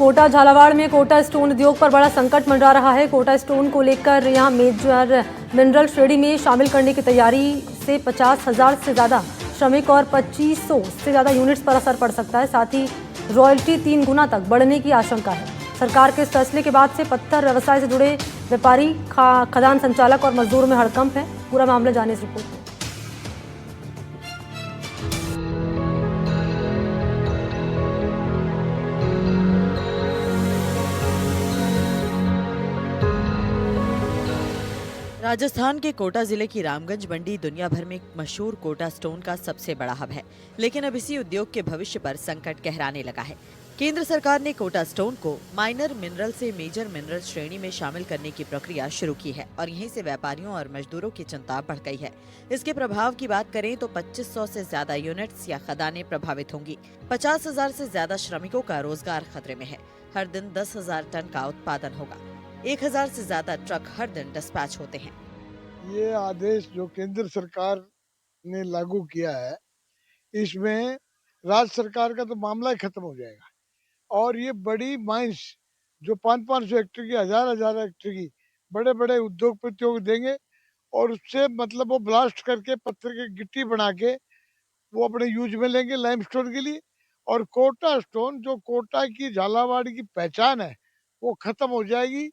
कोटा झालावाड़ में कोटा स्टोन उद्योग पर बड़ा संकट मंडरा रहा है। कोटा स्टोन को लेकर यहां मेजर मिनरल श्रेणी में शामिल करने की तैयारी से 50,000 से ज्यादा श्रमिक और 2500 से ज्यादा यूनिट्स पर असर पड़ सकता है। साथ ही रॉयल्टी 3 गुना तक बढ़ने की आशंका है। सरकार के इस फैसले के बाद से पत्थर व्यवसाय से जुड़े व्यापारी, खदान संचालक और मजदूरों में हड़कंप है। पूरा मामला जाने इस रिपोर्ट में। राजस्थान के कोटा जिले की रामगंज मंडी दुनिया भर में मशहूर कोटा स्टोन का सबसे बड़ा हब है, लेकिन अब इसी उद्योग के भविष्य पर संकट गहराने लगा है। केंद्र सरकार ने कोटा स्टोन को माइनर मिनरल से मेजर मिनरल श्रेणी में शामिल करने की प्रक्रिया शुरू की है और यहीं से व्यापारियों और मजदूरों की चिंता बढ़ गई है। इसके प्रभाव की बात करें तो 2500 से ज्यादा यूनिट्स या खदानें प्रभावित होंगी। 50,000 से ज्यादा श्रमिकों का रोजगार खतरे में है। हर दिन 10,000 टन का उत्पादन होगा। 1,000 से ज्यादा ट्रक हर दिन डिस्पैच होते हैं। ये आदेश जो केंद्र सरकार ने लागू किया है, इसमें राज्य सरकार का तो मामला ही खत्म हो जाएगा और ये बड़ी माइंस जो 500-500 हेक्टेयर की, हजार हेक्टेयर की बड़े बड़े उद्योगपतियों को देंगे और उससे मतलब वो ब्लास्ट करके पत्थर की गिट्टी बना के वो अपने यूज में लेंगे लाइमस्टोन के लिए। और कोटा स्टोन जो कोटा की झालावाड़ की पहचान है वो खत्म हो जाएगी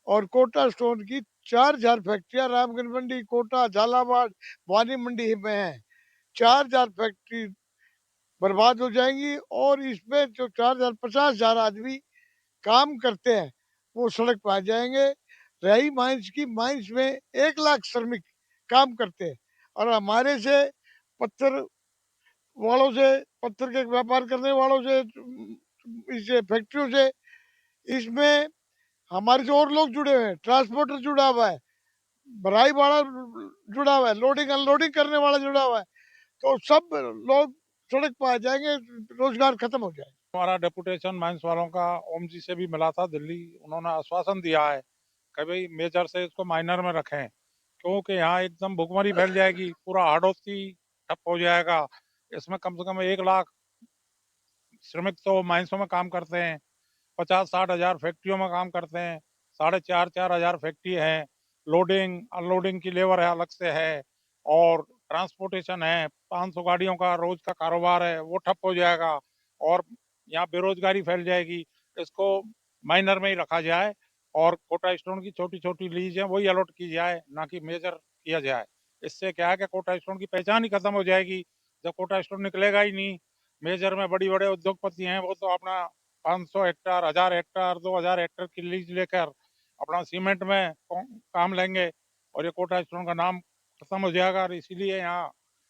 और कोटा स्टोन की 4,000 फैक्ट्रियां रामगंज मंडी, कोटा, झालावाड़, भवानी मंडी में है। 4,000 फैक्ट्री बर्बाद हो जाएंगी और इसमें जो 4,000 50,000 आदमी काम करते हैं वो सड़क पर आ जाएंगे। रही माइंस की, माइंस में 1 लाख श्रमिक काम करते हैं और हमारे से पत्थर वालों से, पत्थर के व्यापार करने वालों से, इसे फैक्ट्रियों से, इसमें हमारे से और लोग जुड़े हुए हैं। ट्रांसपोर्टर जुड़ा हुआ है, भराई वाला जुड़ा हुआ है, लोडिंग अनलोडिंग करने वाला जुड़ा हुआ है। तो सब लोग सड़क पर आ जाएंगे, रोजगार खत्म हो जाएगा। हमारा डेपुटेशन माइंस वालों का ओम जी से भी मिला था दिल्ली। उन्होंने आश्वासन दिया है कि भाई मेजर से इसको माइनर में रखें, क्योंकि यहाँ एकदम भुखमरी फैल जाएगी, पूरा हाड़ोती ठप हो जाएगा। इसमें कम से कम 1 लाख श्रमिक तो माइंसों में काम करते हैं, 50-60 हजार फैक्ट्रियों में काम करते हैं, 4,500-4 हजार फैक्ट्री है, लोडिंग अनलोडिंग की लेबर है अलग से है और ट्रांसपोर्टेशन है, 500 गाड़ियों का रोज का कारोबार है, वो ठप हो जाएगा और यहाँ बेरोजगारी फैल जाएगी। इसको माइनर में ही रखा जाए और कोटा स्टोन की छोटी छोटी लीज है वही अलॉट की जाए, ना कि मेजर किया जाए। इससे क्या है कि कोटा स्टोन की पहचान ही खत्म हो जाएगी। जब कोटा स्टोन निकलेगा ही नहीं, मेजर में बड़ी बड़े उद्योगपति हैं वो तो अपना 500 हेक्टर, 1,000 हेक्टर, 2,000 हेक्टर की लीज लेकर अपना सीमेंट में काम लेंगे और ये कोटा स्टोन का नाम खत्म हो जाएगा। और इसीलिए यहाँ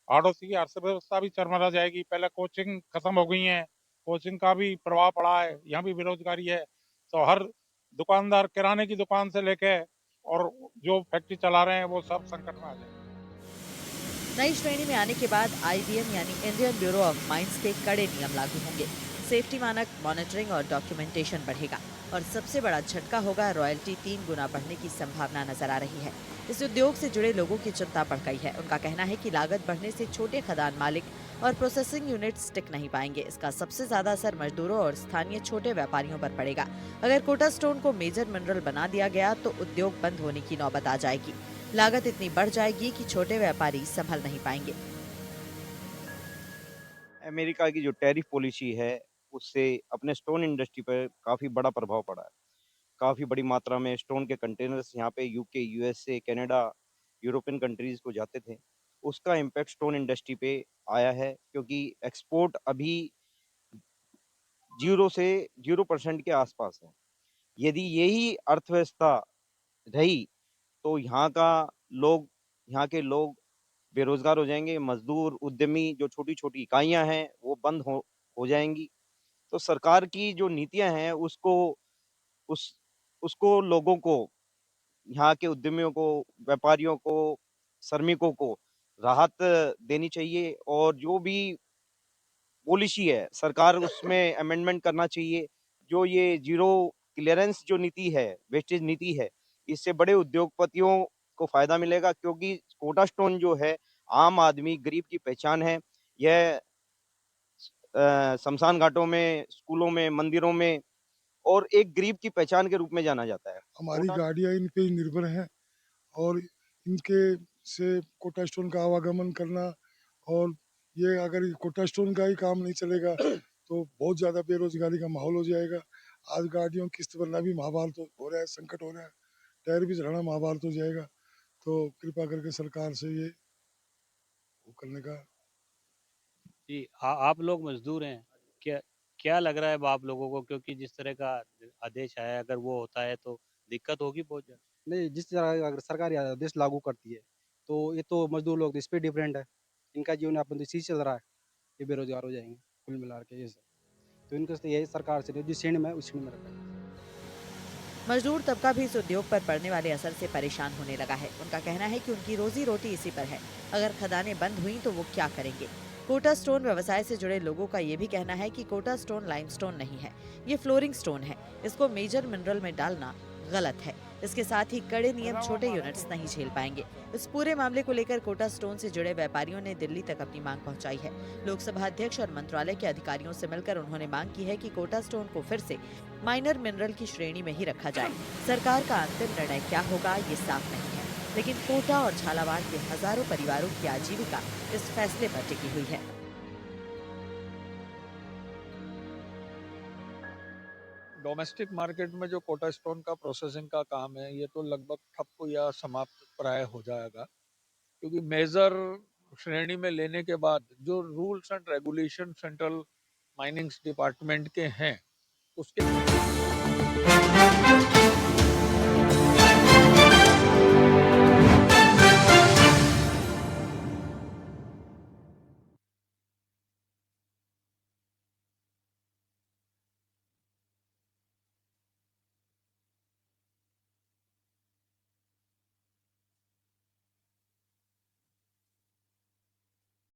हाड़ौती की अर्थव्यवस्था भी चरमरा जाएगी। पहले कोचिंग खत्म हो गई है, कोचिंग का भी प्रभाव पड़ा है, यहाँ भी बेरोजगारी है। तो हर दुकानदार, किराने की दुकान से लेके और जो फैक्ट्री चला रहे हैं वो सब संकट में आ जाएंगे। नई श्रेणी में आने के बाद IBM यानी इंडियन ब्यूरो ऑफ माइंस के कड़े नियम लागू होंगे। सेफ्टी मानक, मॉनिटरिंग और डॉक्यूमेंटेशन बढ़ेगा और सबसे बड़ा झटका होगा, रॉयल्टी 3 गुना बढ़ने की संभावना नजर आ रही है। इस उद्योग से जुड़े लोगों की चिंता बढ़ गई है। उनका कहना है कि लागत बढ़ने से छोटे खदान मालिक और प्रोसेसिंग यूनिट्स टिक नहीं पाएंगे। इसका सबसे ज्यादा असर मजदूरों और स्थानीय छोटे व्यापारियों पर पड़ेगा। अगर कोटा स्टोन को मेजर मिनरल बना दिया गया तो उद्योग बंद होने की नौबत आ जाएगी। लागत इतनी बढ़ जाएगी कि छोटे व्यापारी संभल नहीं पाएंगे। अमेरिका की जो टैरिफ पॉलिसी है उससे अपने स्टोन इंडस्ट्री पर काफ़ी बड़ा प्रभाव पड़ा है। काफ़ी बड़ी मात्रा में स्टोन के कंटेनर्स यहाँ पे UK, USA, Canada, European countries को जाते थे। उसका इम्पैक्ट स्टोन इंडस्ट्री पे आया है क्योंकि एक्सपोर्ट अभी 0 से 0% के आसपास है। यदि यही अर्थव्यवस्था रही तो यहाँ के लोग बेरोज़गार हो जाएँगे, मज़दूर, उद्यमी जो छोटी-छोटी इकाइयाँ हैं वो बंद हो जाएँगी। तो सरकार की जो नीतियाँ हैं उस उसको लोगों को, यहाँ के उद्यमियों को, व्यापारियों को, श्रमिकों को राहत देनी चाहिए और जो भी पॉलिसी है सरकार उसमें अमेंडमेंट करना चाहिए। जो ये ज़ीरो क्लीयरेंस जो नीति है, वेस्टेज नीति है, इससे बड़े उद्योगपतियों को फ़ायदा मिलेगा क्योंकि कोटा स्टोन जो है आम आदमी, गरीब की पहचान है। यह शमशान घाटों में, स्कूलों में, मंदिरों में और एक गरीब की पहचान के रूप में जाना जाता है। हमारी कोटा गाड़ियाँ इन पे ही निर्भर हैं और इनके से कोटा स्टोन का आवागमन करना, और ये अगर ये कोटा स्टोन का ही काम नहीं चलेगा तो बहुत ज़्यादा बेरोजगारी का माहौल हो जाएगा। आज गाड़ियों की किस्त भरना भी महाभारत हो रहा है, संकट हो रहा है, टायर भी चढ़ाना महाभारत हो जाएगा। तो कृपा करके सरकार से ये वो करने का। जी, आप लोग मजदूर हैं, क्या क्या लग रहा है अब आप लोगों को, क्योंकि जिस तरह का आदेश आया है, अगर वो होता है तो दिक्कत होगी बहुत ज़्यादा। नहीं, जिस तरह अगर सरकार ये आदेश लागू करती है, तो ये तो मज़दूर लोग तो इस पे डिपेंड है। इनका जीवन यापन तो इसी से चल रहा है, ये बेरोज़गार हो जाएँगे, कुल मिला के ये सब। तो इनको तो यही सरकार से जिस श्रेणी में है, उस श्रेणी में रखा है। मजदूर तबका भी इस उद्योग पर पड़ने वाले असर से परेशान होने लगा है। उनका कहना है कि उनकी रोजी रोटी इसी पर है। अगर खदानें बंद हुई तो वो क्या करेंगे। कोटा स्टोन व्यवसाय से जुड़े लोगों का ये भी कहना है कि कोटा स्टोन लाइमस्टोन नहीं है, ये फ्लोरिंग स्टोन है। इसको मेजर मिनरल में डालना गलत है। इसके साथ ही कड़े नियम छोटे यूनिट्स नहीं झेल पाएंगे। इस पूरे मामले को लेकर कोटा स्टोन से जुड़े व्यापारियों ने दिल्ली तक अपनी मांग पहुंचाई है। लोकसभा अध्यक्ष और मंत्रालय के अधिकारियों से मिलकर उन्होंने मांग की है कि कोटा स्टोन को फिर से माइनर मिनरल की श्रेणी में ही रखा जाए। सरकार का अंतिम निर्णय क्या होगा ये साफ नहीं है, लेकिन कोटा और झालावाड़ के हजारों परिवारों की आजीविका इस फैसले पर टिकी हुई है। डोमेस्टिक मार्केट में जो कोटा स्टोन का प्रोसेसिंग का काम है, ये तो लगभग ठप्प या समाप्त प्राय हो जाएगा, क्योंकि मेजर श्रेणी में लेने के बाद जो rules and regulation central minings department के हैं उसके